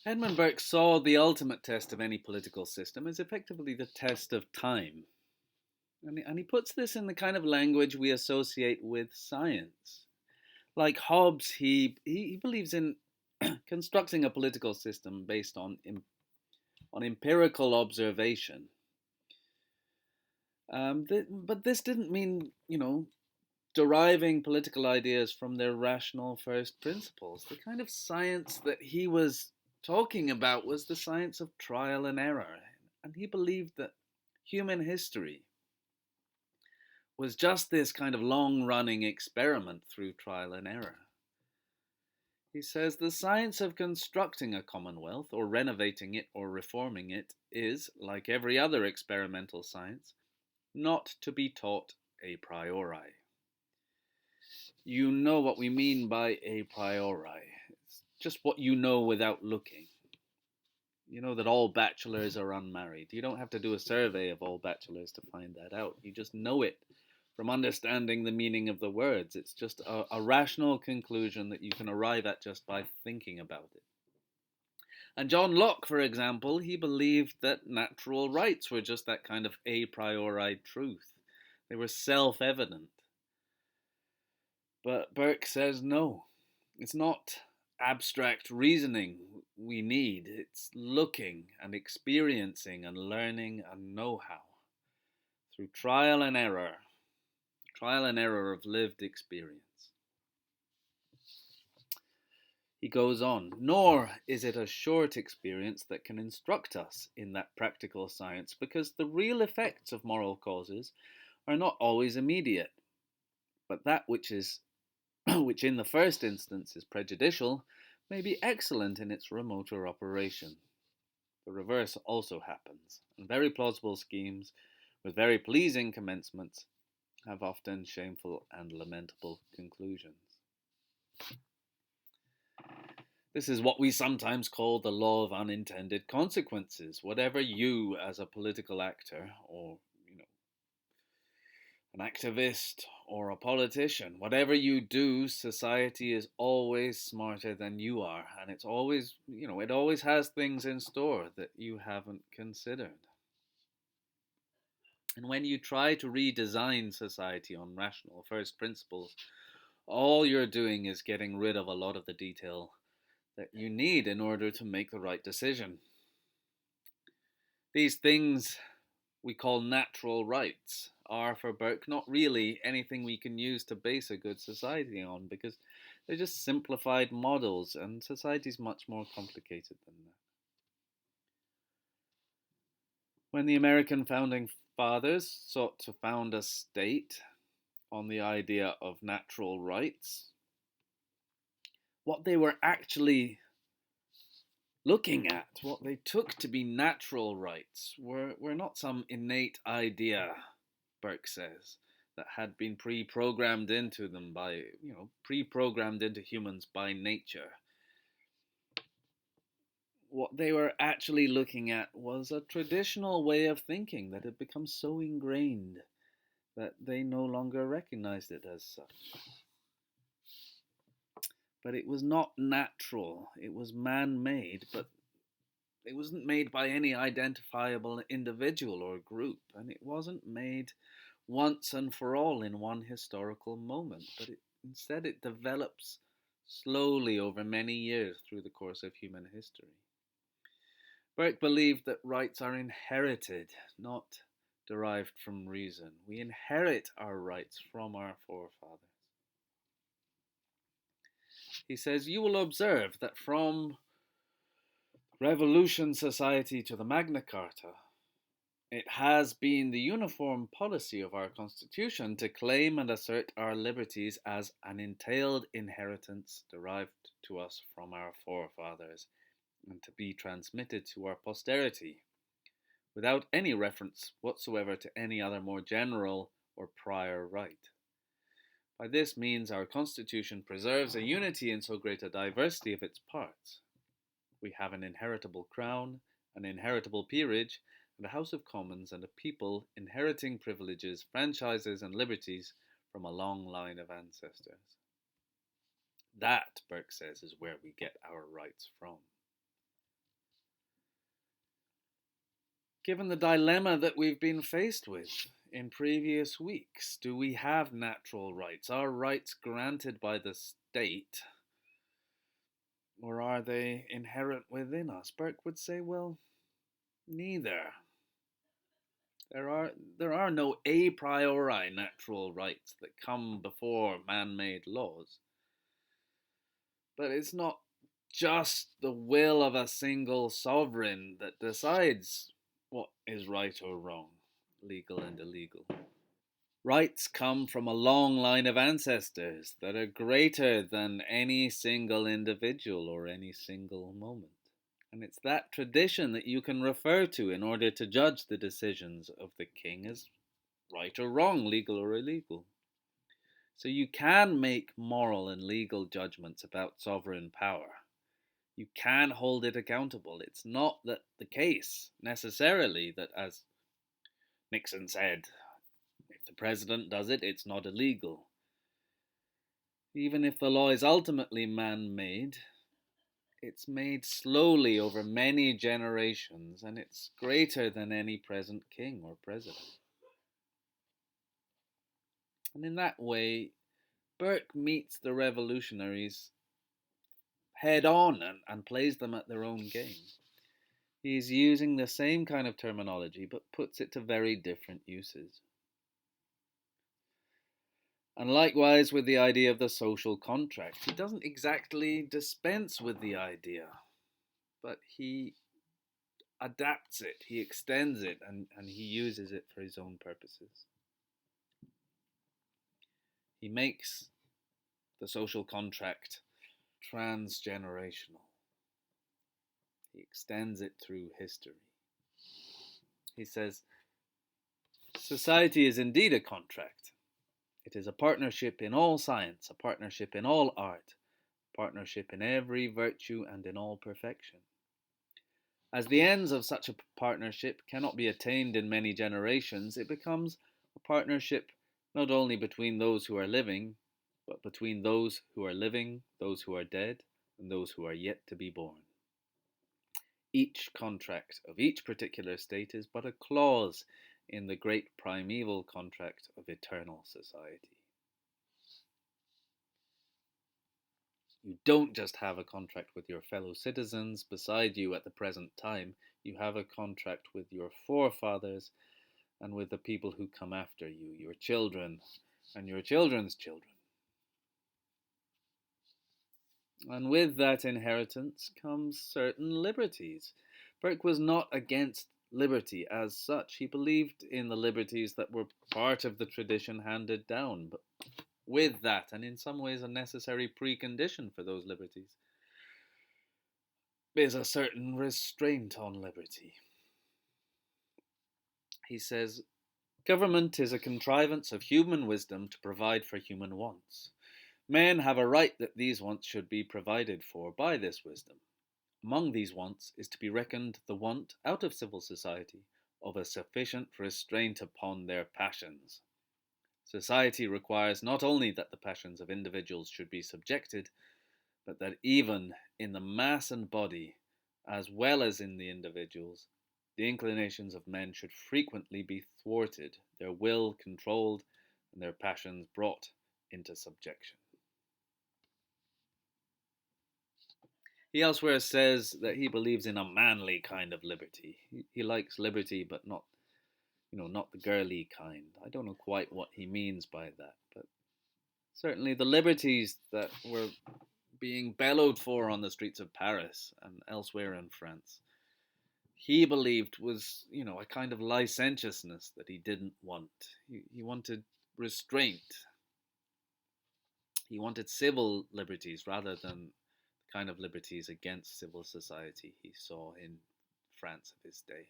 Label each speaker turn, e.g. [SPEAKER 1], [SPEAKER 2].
[SPEAKER 1] Edmund Burke saw the ultimate test of any political system as effectively the test of time. And he puts this in the kind of language we associate with science. Like Hobbes, he believes in constructing a political system based on empirical observation. But this didn't mean, deriving political ideas from their rational first principles. The kind of science that he was talking about was the science of trial and error. And he believed that human history was just this kind of long running experiment through trial and error. He says the science of constructing a commonwealth, or renovating it, or reforming it, is, like every other experimental science, not to be taught a priori. You know what we mean by a priori. It's just what you know without looking. You know that all bachelors are unmarried. You don't have to do a survey of all bachelors to find that out. You just know it from understanding the meaning of the words. It's just a rational conclusion that you can arrive at just by thinking about it. And John Locke, for example, he believed that natural rights were just that kind of a priori truth. They were self-evident. But Burke says no, it's not abstract reasoning we need, it's looking and experiencing and learning and know-how through trial and error of lived experience. He goes on, nor is it a short experience that can instruct us in that practical science, because the real effects of moral causes are not always immediate, but that which in the first instance is prejudicial may be excellent in its remoter operation. The reverse also happens, and very plausible schemes with very pleasing commencements have often shameful and lamentable conclusions. This is what we sometimes call the law of unintended consequences. Whatever you, as a political actor, or an activist or a politician, whatever you do, society is always smarter than you are, and it's always, it always has things in store that you haven't considered. And when you try to redesign society on rational first principles, all you're doing is getting rid of a lot of the detail that you need in order to make the right decision. These things we call natural rights are, for Burke, not really anything we can use to base a good society on, because they're just simplified models, and society's much more complicated than that. When the American founding fathers sought to found a state on the idea of natural rights, what they were actually looking at, what they took to be natural rights, were not some innate idea, Burke says, that had been pre-programmed into them by, pre-programmed into humans by nature. What they were actually looking at was a traditional way of thinking that had become so ingrained that they no longer recognized it as such. But it was not natural. It was man-made, but it wasn't made by any identifiable individual or group, and it wasn't made once and for all in one historical moment, but instead it develops slowly over many years through the course of human history. Burke believed that rights are inherited, not derived from reason. We inherit our rights from our forefathers. He says, you will observe that from Revolution Society to the Magna Carta, it has been the uniform policy of our Constitution to claim and assert our liberties as an entailed inheritance derived to us from our forefathers, and to be transmitted to our posterity, without any reference whatsoever to any other more general or prior right. By this means our Constitution preserves a unity in so great a diversity of its parts. We have an inheritable crown, an inheritable peerage, and a House of Commons, and a people inheriting privileges, franchises, and liberties from a long line of ancestors. That, Burke says, is where we get our rights from. Given the dilemma that we've been faced with in previous weeks, do we have natural rights? Are rights granted by the state, or are they inherent within us? Burke would say, well, neither. There are no a priori natural rights that come before man-made laws. But it's not just the will of a single sovereign that decides what is right or wrong, legal and illegal. Rights come from a long line of ancestors that are greater than any single individual or any single moment. And it's that tradition that you can refer to in order to judge the decisions of the king as right or wrong, legal or illegal. So you can make moral and legal judgments about sovereign power. You can hold it accountable. It's not that the case necessarily that, as Nixon said, if the president does it, it's not illegal. Even if the law is ultimately man-made, it's made slowly over many generations, and it's greater than any present king or president. And in that way, Burke meets the revolutionaries head on and plays them at their own game. He's using the same kind of terminology, but puts it to very different uses. And likewise with the idea of the social contract. He doesn't exactly dispense with the idea, but he adapts it, he extends it, and he uses it for his own purposes. He makes the social contract transgenerational. He extends it through history. He says, society is indeed a contract. It is a partnership in all science, a partnership in all art, a partnership in every virtue and in all perfection. As the ends of such a partnership cannot be attained in many generations, it becomes a partnership not only between those who are living, but between those who are living, those who are dead, and those who are yet to be born. Each contract of each particular state is but a clause in the great primeval contract of eternal society. You don't just have a contract with your fellow citizens beside you at the present time, you have a contract with your forefathers and with the people who come after you, your children and your children's children. And with that inheritance comes certain liberties. Burke was not against liberty as such. He believed in the liberties that were part of the tradition handed down, but with that, and in some ways a necessary precondition for those liberties, is a certain restraint on liberty. He says, government is a contrivance of human wisdom to provide for human wants. Men have a right that these wants should be provided for by this wisdom. Among these wants is to be reckoned the want, out of civil society, of a sufficient restraint upon their passions. Society requires not only that the passions of individuals should be subjected, but that even in the mass and body, as well as in the individuals, the inclinations of men should frequently be thwarted, their will controlled, and their passions brought into subjection. He elsewhere says that he believes in a manly kind of liberty. He likes liberty, but not the girly kind. I don't know quite what he means by that, but certainly the liberties that were being bellowed for on the streets of Paris and elsewhere in France, he believed was, a kind of licentiousness that he didn't want. He wanted restraint. He wanted civil liberties rather than the kind of liberties against civil society he saw in France of his day.